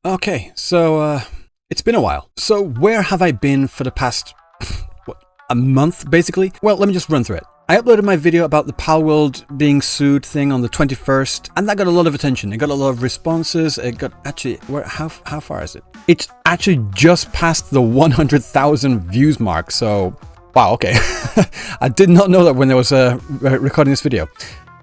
Okay, so it's been a while. So where have I been for the past, a month basically? Well, let me just run through it. I uploaded my video about the Palworld being sued thing on the 21st, and that got a lot of attention. It got a lot of responses. It got actually, how far is it? It's actually just past the 100,000 views mark, so wow, okay. I did not know that when I was recording this video.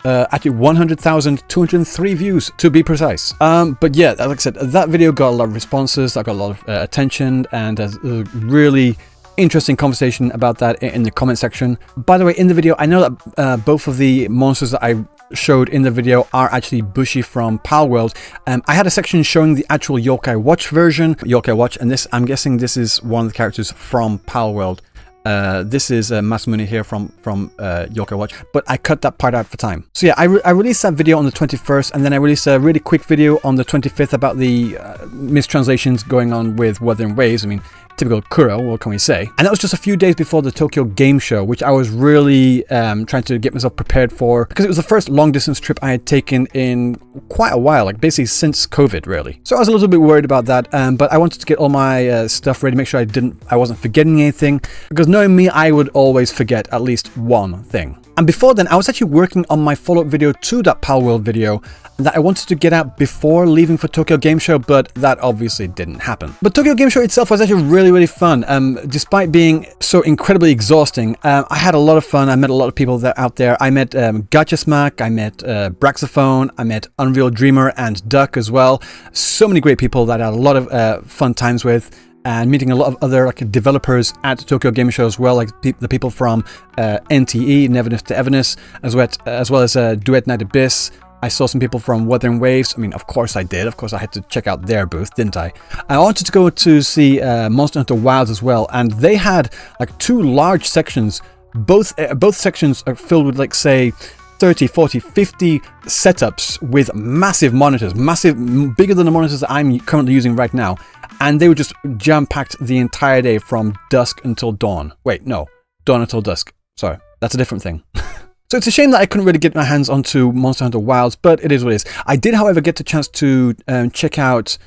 Actually 100,203 views to be precise. But yeah, like I said, that video got a lot of responses, that got a lot of attention, and a really interesting conversation about that in the comment section. By the way, in the video, I know that both of the monsters that I showed in the video are actually Bushi from Palworld. I had a section showing the actual Yokai Watch version, Yokai Watch, and this, I'm guessing this is one of the characters from Palworld. This is Masamune here from Yokai Watch, but I cut that part out for time. So yeah, I released that video on the 21st, and then I released a really quick video on the 25th about the mistranslations going on with Wuthering Waves. I mean, typical Kuro, what can we say? And that was just a few days before the Tokyo Game Show, which I was really trying to get myself prepared for, because it was the first long distance trip I had taken in quite a while, like basically since COVID, really. So I was a little bit worried about that, but I wanted to get all my stuff ready, make sure I wasn't forgetting anything, because knowing me, I would always forget at least one thing. And before then, I was actually working on my follow-up video to that Palworld video that I wanted to get out before leaving for Tokyo Game Show, but that obviously didn't happen. But Tokyo Game Show itself was actually really fun. Despite being so incredibly exhausting, I had a lot of fun. I met a lot of people out there. I met Gachasmack, I met Braxophone, I met Unreal Dreamer and Duck as well. So many great people that I had a lot of fun times with. And meeting a lot of other developers at Tokyo Game Show as well, like the people from NTE, Neverness to Everness, as well as Duet Night Abyss. I saw some people from Wuthering Waves. I mean, of course I did. Of course I had to check out their booth, didn't I? I wanted to go to see Monster Hunter Wilds as well, and they had like two large sections. Both sections are filled with, like, say, 30, 40, 50 setups with massive monitors, bigger than the monitors that I'm currently using right now. And they were just jam-packed the entire day from dusk until dawn. Wait, no. Dawn until dusk. Sorry, that's a different thing. So it's a shame that I couldn't really get my hands onto Monster Hunter Wilds, but it is what it is. I did, however, get the chance to check out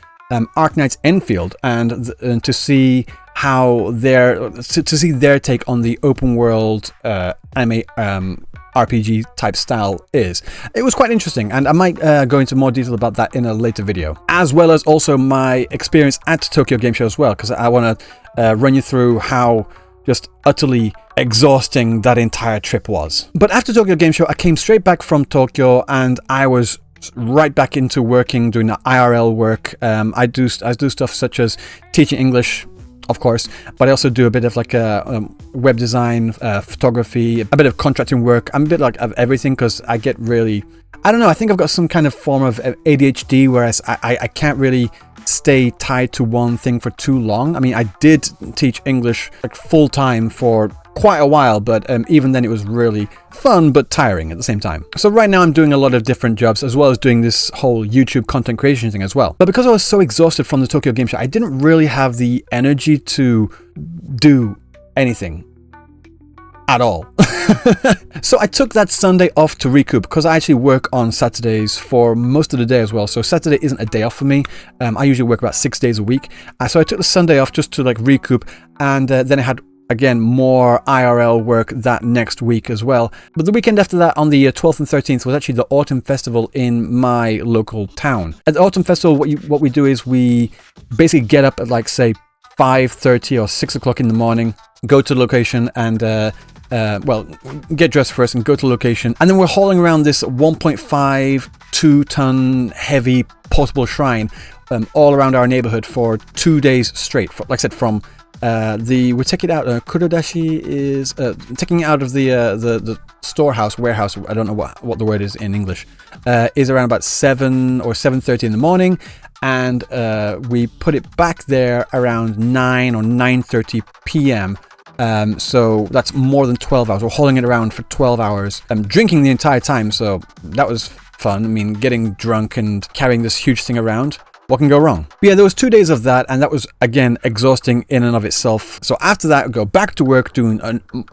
Arknight's Enfield and to see how to see their take on the open world anime RPG type style is. It was quite interesting, and I might go into more detail about that in a later video, as well as also my experience at Tokyo Game Show as well, because I want to run you through how just utterly exhausting that entire trip was. But after Tokyo Game Show, I came straight back from Tokyo, and I was right back into working, doing the IRL work. I do stuff such as teaching English, of course, but I also do a bit of like web design, photography, a bit of contracting work. I'm a bit like of everything, because I get really, I don't know, I think I've got some kind of form of ADHD, whereas I can't really stay tied to one thing for too long. I mean, I did teach English like full time for quite a while, but even then it was really fun but tiring at the same time. So right now I'm doing a lot of different jobs, as well as doing this whole YouTube content creation thing as well. But because I was so exhausted from the Tokyo Game Show, I didn't really have the energy to do anything at all. So I took that Sunday off to recoup, because I actually work on Saturdays for most of the day as well. So Saturday isn't a day off for me. I usually work about 6 days a week. So I took the Sunday off just to like recoup, and then I had again more IRL work that next week as well. But the weekend after that, on the 12th and 13th, was actually the Autumn Festival in my local town. At the Autumn Festival, what we do is we basically get up at like, say, 5:30 or 6 o'clock in the morning, go to the location and well, get dressed first and go to the location, and then we're hauling around this 1.52 ton heavy portable shrine all around our neighborhood for 2 days straight. Like I said, from we're taking it out. Kurodashi is taking it out of the storehouse, warehouse. I don't know what the word is in English. Is around about 7 or 7:30 in the morning, and we put it back there around 9 or 9:30 p.m. So that's more than 12 hours. We're hauling it around for 12 hours. Drinking the entire time, so that was fun. I mean, getting drunk and carrying this huge thing around. What can go wrong? But yeah, there was 2 days of that, and that was, again, exhausting in and of itself. So after that, I go back to work, doing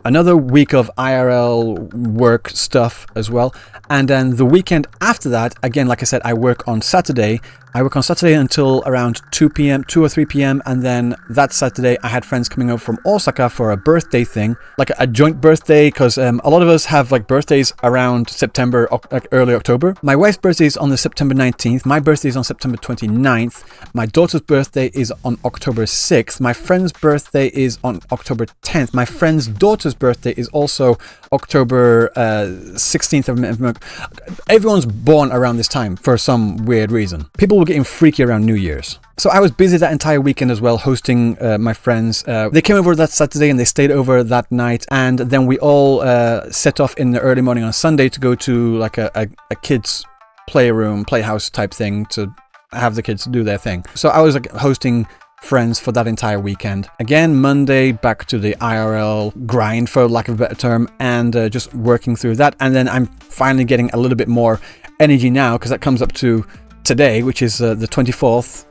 another week of IRL work stuff as well. And then the weekend after that, again, like I said, I work on Saturday, I work on Saturday until around 2 p.m., 2 or 3 p.m. And then that Saturday, I had friends coming over from Osaka for a birthday thing, like a joint birthday, because a lot of us have like birthdays around September, like early October. My wife's birthday is on the September 19th. My birthday is on September 29th. My daughter's birthday is on October 6th. My friend's birthday is on October 10th. My friend's daughter's birthday is also October 16th. Everyone's born around this time for some weird reason. People were getting freaky around New Year's. So I was busy that entire weekend as well, hosting my friends. They came over that Saturday and they stayed over that night. And then we all set off in the early morning on Sunday to go to like a kids' playhouse type thing to have the kids do their thing. So I was like hosting friends for that entire weekend. Again, Monday, back to the IRL grind, for lack of a better term, and just working through that. And then I'm finally getting a little bit more energy now, because that comes up to today, which is the 24th,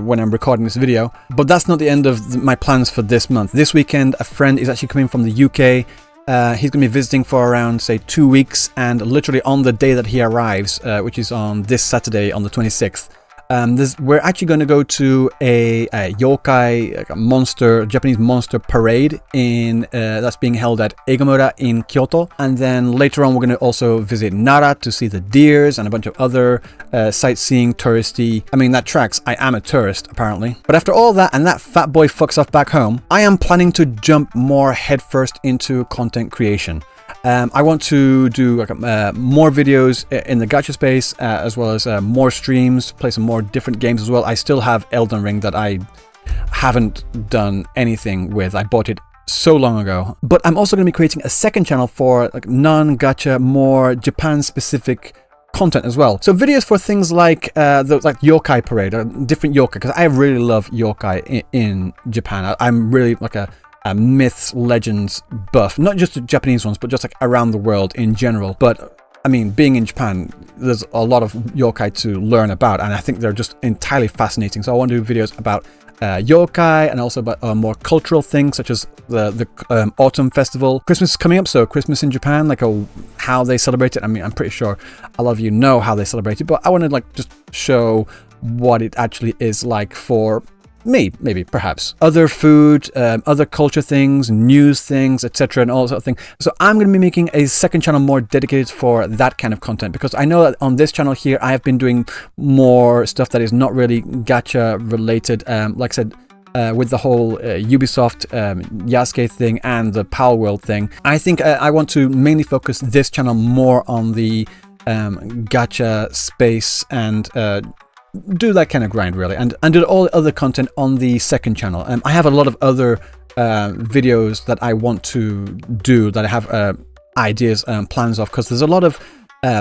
when I'm recording this video. But that's not the end of my plans for this month. This weekend, a friend is actually coming from the UK. He's going to be visiting for around, say, 2 weeks, and literally on the day that he arrives, which is on this Saturday, on the 26th, we're actually going to go to a yokai, like a monster, Japanese monster parade that's being held at Eigamura in Kyoto. And then later on, we're going to also visit Nara to see the deers and a bunch of other sightseeing, touristy. I mean, that tracks. I am a tourist, apparently. But after all that, and that fat boy fucks off back home, I am planning to jump more headfirst into content creation. I want to do like more videos in the gacha space, as well as more streams, play some more different games as well. I still have Elden Ring that I haven't done anything with. I bought it so long ago. But I'm also going to be creating a second channel for like non-gacha, more Japan-specific content as well. So videos for things like the yokai parade, or different yokai, because I really love yokai in Japan. I'm really like a myths, legends buff, not just the Japanese ones, but just like around the world in general. But I mean, being in Japan, there's a lot of yokai to learn about, and I think they're just entirely fascinating. So I want to do videos about yokai, and also about more cultural things, such as the autumn festival. Christmas is coming up, so Christmas in Japan, like how they celebrate it. I mean, I'm pretty sure a lot of you know how they celebrate it, but I want to like just show what it actually is like for me, maybe, perhaps. Other food, other culture things, news things, etc., and all sort of things. So I'm going to be making a second channel more dedicated for that kind of content, because I know that on this channel here, I have been doing more stuff that is not really gacha related. Like I said, with the whole Ubisoft Yasuke thing and the Palworld thing, I think I want to mainly focus this channel more on the gacha space and do that kind of grind, really, and do all the other content on the second channel. I have a lot of other videos that I want to do, that I have ideas and plans of, because there's a lot of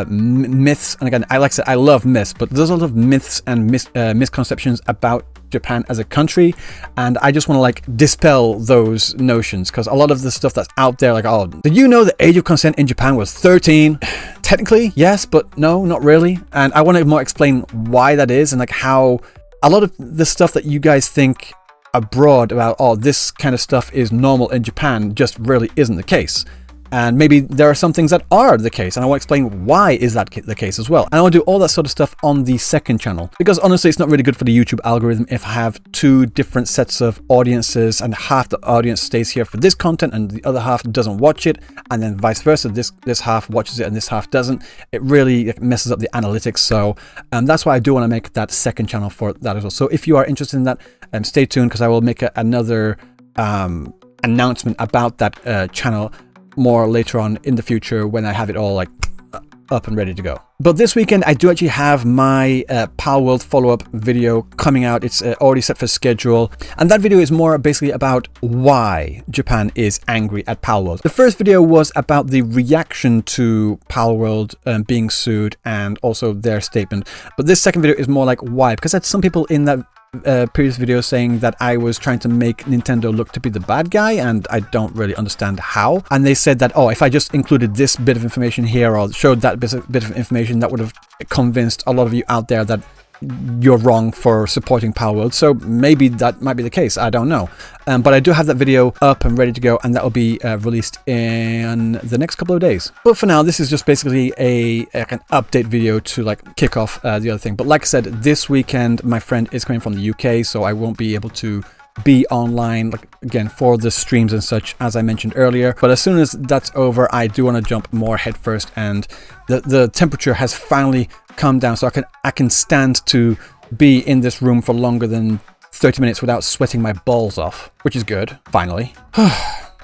myths, and again, like I said, I love myths, but there's a lot of myths and misconceptions about Japan as a country, and I just want to like dispel those notions, because a lot of the stuff that's out there, like, oh, did you know the age of consent in Japan was 13? Technically, yes, but no, not really. And I want to more explain why that is, and like how a lot of the stuff that you guys think abroad about, oh, this kind of stuff is normal in Japan, just really isn't the case. And maybe there are some things that are the case, and I want to explain why is that the case as well. And I want to do all that sort of stuff on the second channel, because honestly, it's not really good for the YouTube algorithm if I have two different sets of audiences, and half the audience stays here for this content and the other half doesn't watch it, and then vice versa. This half watches it and this half doesn't. It really messes up the analytics. So that's why I do want to make that second channel for that as well. So if you are interested in that, stay tuned, because I will make another announcement about that channel more later on in the future, when I have it all like up and ready to go. But this weekend, I do actually have my Palworld follow-up video coming out. It's already set for schedule, and that video is more basically about why Japan is angry at Palworld. The first video was about the reaction to Palworld being sued, and also their statement. But this second video is more like why, because I had some people in that previous video saying that I was trying to make Nintendo look to be the bad guy, and I don't really understand how. And they said that, oh, if I just included this bit of information here, or showed that bit of information, that would have convinced a lot of you out there that you're wrong for supporting Palworld. So maybe that might be the case. I don't know. But I do have that video up and ready to go, and that will be released in the next couple of days. But for now, this is just basically an update video to like kick off the other thing. But like I said, this weekend my friend is coming from the UK, so I won't be able to be online, like again, for the streams and such, as I mentioned earlier. But as soon as that's over, I do want to jump more headfirst, and the temperature has finally come down, so I can stand to be in this room for longer than 30 minutes without sweating my balls off, which is good, finally.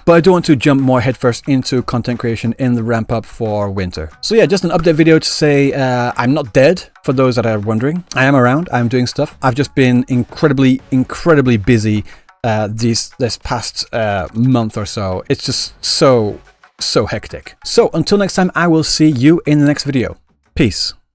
But I do want to jump more headfirst into content creation in the ramp up for winter. So yeah, just an update video to say I'm not dead, for those that are wondering. I am around, I'm doing stuff. I've just been incredibly busy this past month or so. It's just so hectic. So until next time, I will see you in the next video. Peace.